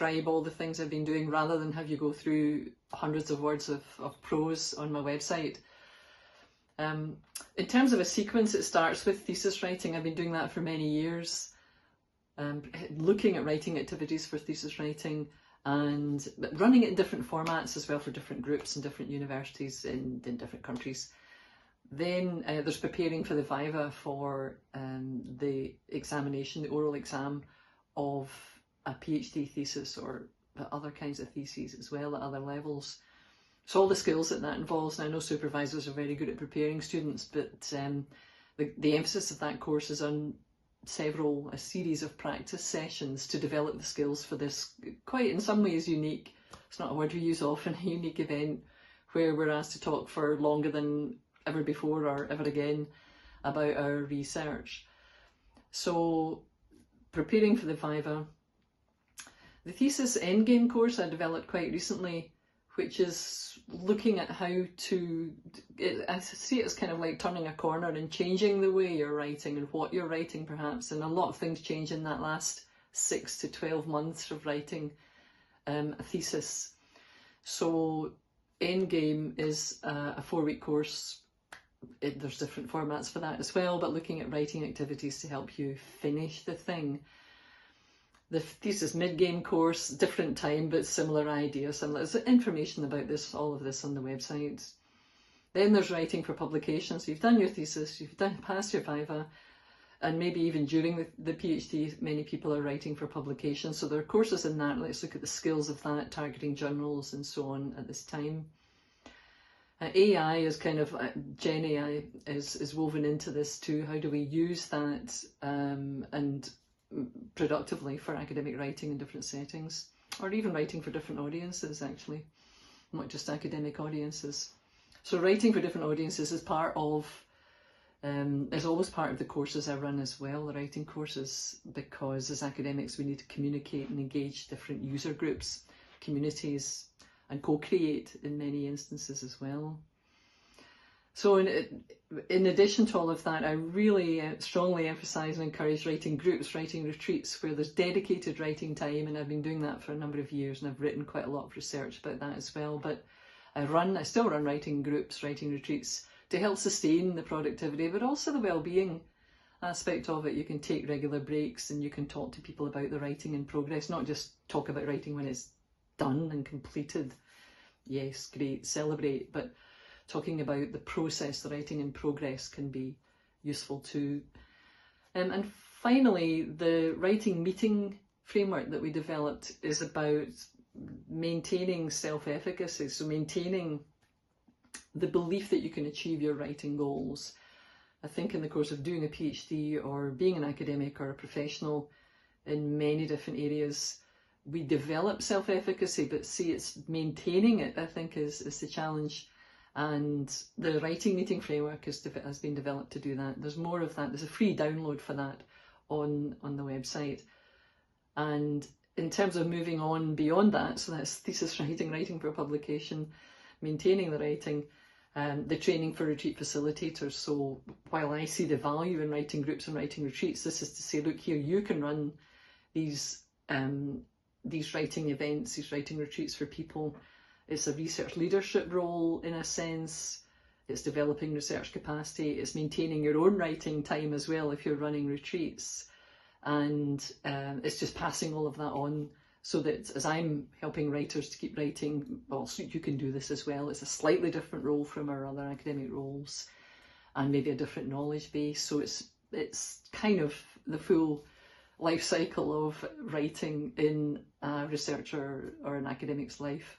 describe all the things I've been doing rather than have you go through hundreds of words of prose on my website. In terms of a sequence, it starts with thesis writing. I've been doing that for many years, looking at writing activities for thesis writing and running it in different formats as well for different groups and different universities in different countries. Then there's preparing for the viva, for the examination, the oral exam of a PhD thesis or other kinds of theses as well at other levels. So all the skills that involves, and I know supervisors are very good at preparing students, but the emphasis of that course is on a series of practice sessions to develop the skills for this quite, in some ways, unique, it's not a word we use often, a unique event where we're asked to talk for longer than ever before or ever again about our research. So preparing for the viva. The thesis endgame course I developed quite recently, which is looking at how to, I see it as kind of like turning a corner and changing the way you're writing and what you're writing perhaps, and a lot of things change in that last 6 to 12 months of writing a thesis. So endgame is a 4-week course. There's different formats for that as well, but looking at writing activities to help you finish the thing. The thesis mid-game course, different time, but similar idea. So there's information about this, all of this on the website. Then there's writing for publication. So you've done your thesis, you've passed your viva, and maybe even during the PhD, many people are writing for publication. So there are courses in that. Let's look at the skills of that, targeting journals and so on at this time. AI is kind of, Gen AI is woven into this too. How do we use that and productively for academic writing in different settings, or even writing for different audiences actually, not just academic audiences. So writing for different audiences is part of, is always part of the courses I run as well, the writing courses, because as academics we need to communicate and engage different user groups, communities, and co-create in many instances as well. So in addition to all of that, I really strongly emphasise and encourage writing groups, writing retreats, where there's dedicated writing time, and I've been doing that for a number of years, and I've written quite a lot of research about that as well. But I still run writing groups, writing retreats, to help sustain the productivity, but also the well-being aspect of it. You can take regular breaks and you can talk to people about the writing in progress, not just talk about writing when it's done and completed. Yes, great, celebrate, but talking about the process, the writing in progress, can be useful too. And finally, the writing meeting framework that we developed is about maintaining self-efficacy, so maintaining the belief that you can achieve your writing goals. I think in the course of doing a PhD or being an academic or a professional in many different areas, we develop self-efficacy, but see, it's maintaining it, I think, is the challenge. And the writing meeting framework has been developed to do that. There's more of that. There's a free download for that on the website. And in terms of moving on beyond that, so that's thesis writing, writing for publication, maintaining the writing, the training for retreat facilitators. So while I see the value in writing groups and writing retreats, this is to say, look here, you can run these writing events, these writing retreats for people. It's a research leadership role in a sense, it's developing research capacity, it's maintaining your own writing time as well if you're running retreats, and it's just passing all of that on so that as I'm helping writers to keep writing, well, so you can do this as well. It's a slightly different role from our other academic roles and maybe a different knowledge base, so it's kind of the full life cycle of writing in a researcher or an academic's life.